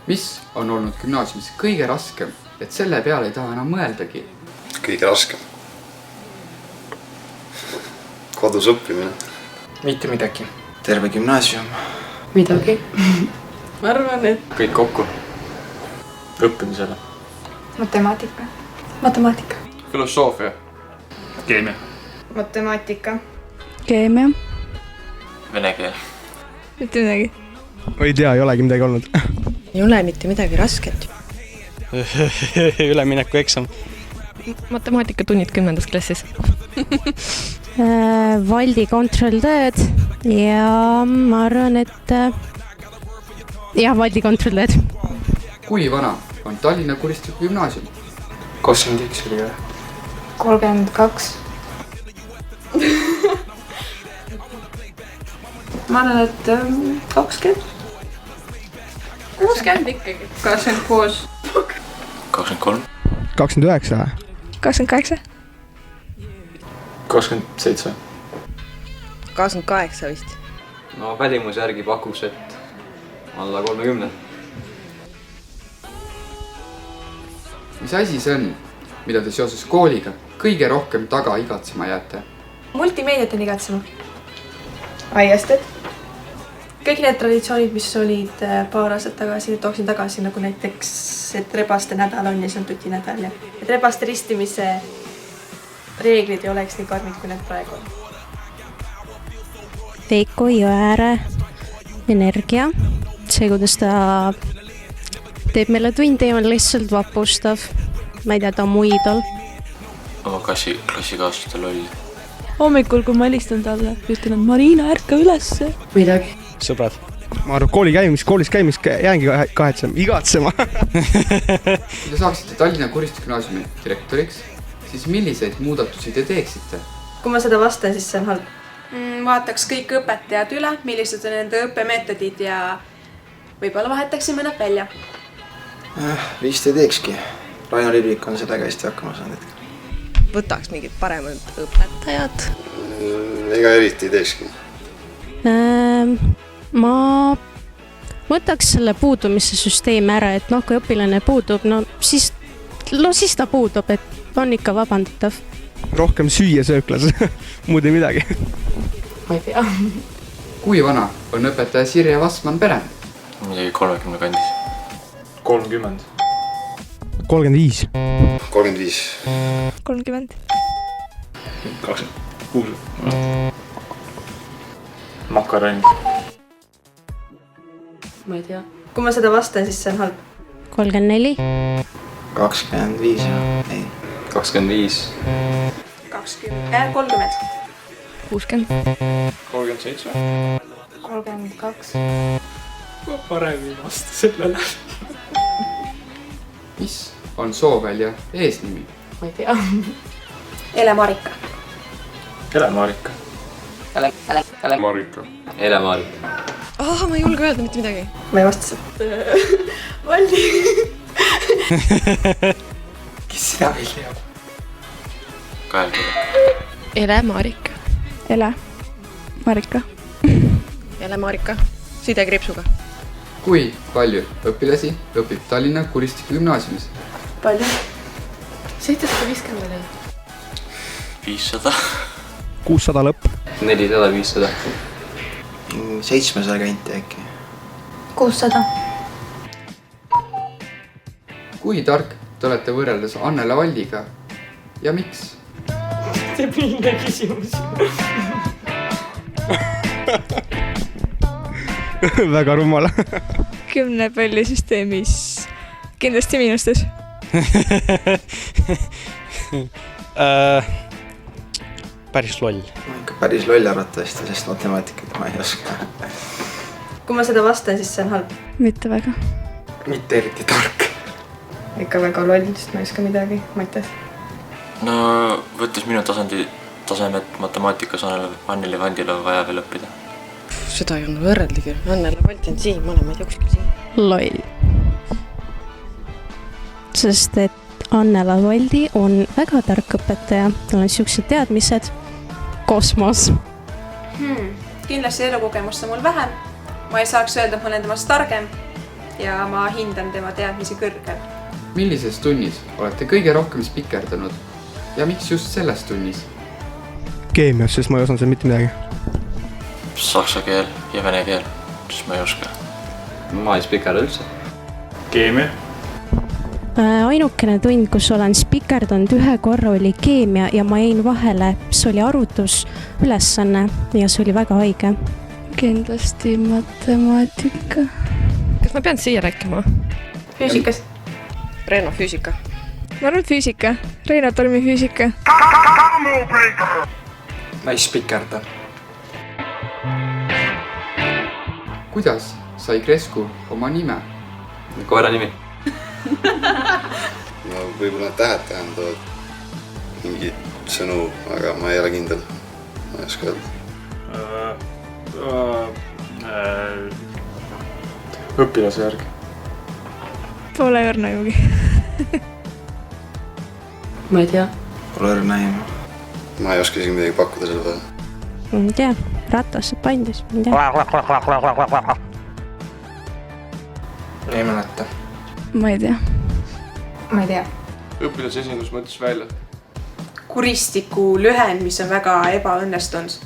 Mis on olnud gümnaasiumis kõige raskem, et selle peale ei taha enam mõeldagi? Kõige raskem. Kodus õppimine. Mitte midagi. Terve gümnaasium. Midagi. Ma arvan, et kõik kokku. Õppimisele. Matemaatika. Matemaatika. Filosoofia. Keemia. Matemaatika. Keemia. Vene keel. Mitte midagi. Ma ei tea, ei olegi midagi olnud. ei ole mitte midagi rasket. Ülemineku eksam. Matemaatikatunnid 10. klassis. Valdi kontrolltööd ja ma arvan, et Valdi kontrolltööd. Kui vana on Tallinna Kuristiku gümnaasium? 21 oli või? 32. Ma arvan, et 20. 60 ikkagi. 26. 23. 29. 28. 27. 28 vist. No välimuse järgi pakuks, et alla 30. Mis asi see on, mida te seoses kooliga kõige rohkem taga igatsema jääte? Multimeediat on igatsema. Aiasted. Kõik need traditsioonid, mis olid paar aastat tagasi, tooksin tagasi nagu näiteks, et rebaste nädal on ja see on tuti nädal ja et rebaste ristimise reeglid ei oleks nii karmid, kui need praegu on. Veiko Jõeääre energia. See, kuidas ta teeb meile tundi, on lihtsalt vapustav. Ma ei tea, ta on mu iidol. Oma klassikaaslaste loll. Hommikul, kui ma helistan talle, ütlen, et Marina, ärka ülesse. Midagi. Sõbrad. Ma arvan, koolis käimist jäängi igatsema. Kui te saaksite Tallinna Kuristiku gümnaasiumi direktoriks, siis milliseid muudatusi te teeksite? Kui ma seda vastan, siis see on halb. Vaataks kõik õpetajad üle, millised on nende õppemeetodid ja võib-olla vahetaksime nad välja. Vist ei teekski. Raino Liblik on sellega hästi hakkama saanud. Võtaks mingid paremad õpetajad. Ega eriti ei teekski. Ma võtaks selle puudumise süsteemi ära, et kui õpilane puudub, siis ta puudub, et on ikka vabandatav. Rohkem süüa sööklas, muud ei midagi. Ma ei tea. Kui vana on õpetaja Sirje Vassmann pere? Midagi 30 kandis. 30. 35. 35. 30. 26. Makaronid. Ma ei tea. Kui ma seda vastan, siis see on halb. 34. 25. Ei. 25. 30. 60. 37. 32. Paremini vasta sellele. Mis on soovälja eesnimi? Ma ei tea. Ele-Marika. Ele-Marika. Ele-Marika. Ele-Marika. Ma ei julge öelda mitte midagi. Ma ei vasta seda. Valdi. Kes seda veel teab? Ele-Marika. Ele-Marika. Ele-Marika. Sidekriipsuga. Kui palju õpilasi õpib Tallinna Kuristiku gümnaasiumis? Palju? 750 oli. 500. 600 lõpp. 400-500. 700 kanti äkki. 600. Kui tark te olete võrreldes Annela Valdiga ja miks? Debiilne küsimus. Väga rumala. 10 pallisüsteemis kindlasti miinustes. Päris loll. Ma ikka päris loll arvatavasti, sest matemaatikat ma ei oska. Kui ma seda vastan, siis see on halb. Mitte väga. Mitte eriti tark. Ikka väga loll, sest ma ei oska midagi. Mattias. No võttes minu tasemet matemaatikas Anneli Vandil on vaja veel õppida. Seda ei olnud võrreldigi. Anneli Vandi on siin, mõlemad jookski siin. Loll. Sest et Annela Valdi on väga tark õpetaja. Tal on siuksed teadmised. Kosmos. Kindlasti elukogemust on mul vähem. Ma ei saaks öelda, et ma olen temast targem. ja ma hindan tema teadmisi kõrgel. millises tunnis olete kõige rohkem spikerdanud ja miks just selles tunnis? keemias, sest ma ei osanud seal mitte midagi. Saksa keel ja vene keel, siis ma ei oska. ma ei spikerda üldse. keemia. Ainukene tund, kus olen spikerdanud ühe korra, oli keemia ja ma jäin vahele, see oli arvutusülesanne ja see oli väga haige. kindlasti matemaatika. kas ma pean siia rääkima? Füüsikas. Reino, füüsika. ma arvan füüsika. Reino Tormi füüsika. ma ei spikerda. kuidas sai Kresku oma nime? koera nimi. no võib-olla need tähed tähendavad mingeid sõnu, aga ma ei ole kindel. Ma ei oska öelda. õpilase järgi. Pole õrna jugi. ma ei tea. Pole õrna aimu. Ma ei oska isegi midagi pakkuda selle peale. Ma ei tea, ratas saab pandis, ma ei tea. ei mäleta. ma ei tea. ma ei tea. õpilase esindus mõtles välja. kuristiku lühend, mis on väga ebaõnnestunud.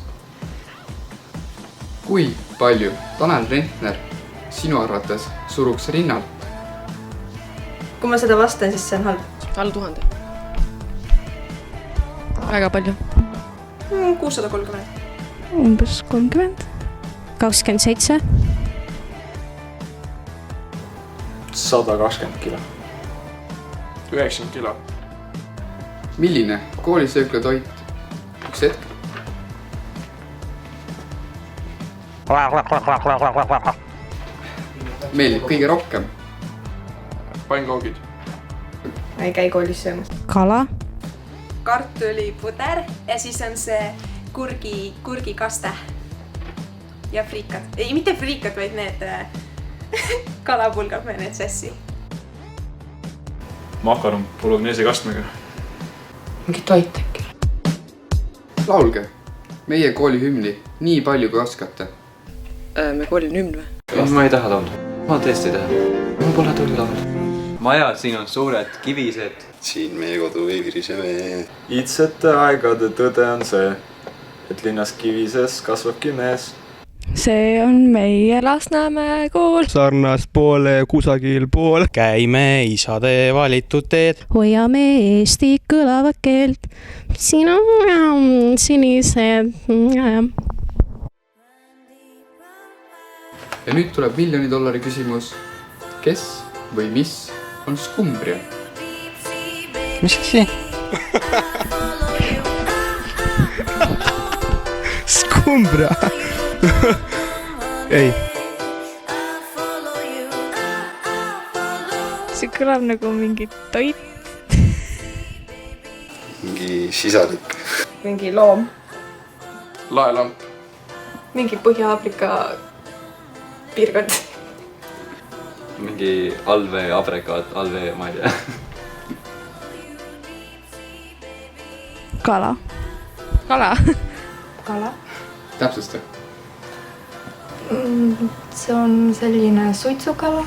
kui palju Tanel Rentner sinu arvates suruks rinnalt? kui ma seda vastan, siis see on halb. all 1000. väga palju. 630. umbes 30. 27. 120 kilo. 90 kilo. milline koolisöökla toit? üks hetk. meeldib kõige rohkem? pannkoogid. ma ei käi koolis söömas. Kala. kartulipuder ja siis on see kurgikaste. ja friikad. ei, mitte friikad, vaid need kalapulgad või need sassi. makaron pologneesi kastmega. mingi toit äkki. laulge meie kooli hümni nii palju, kui oskate. me koolil on hümn või? ma ei taha laulda. ma tõesti ei taha. mul pole tulnud laulda. majad siin on suured, kivised. siin meie kodu ei virise vee. iidsete aegade tõde on see, et linnas Kivises kasvabki mees. see on meie Lasnamäe kool. sarnast poole kusagil pool. käime isade valitud teed. hoiame eesti kõlavat keelt. siin on sinised. ja nüüd tuleb $1 000 küsimus. kes või mis on skumbria? mis asi? skumbria. ei. see kõlab nagu mingi toit. mingi sisalik. mingi loom. laelamp. mingi Põhja-Aafrika piirkond. mingi alve, abrekaat, alve, ma ei tea. kala. kala. kala. täpsusta. see on selline suitsukala.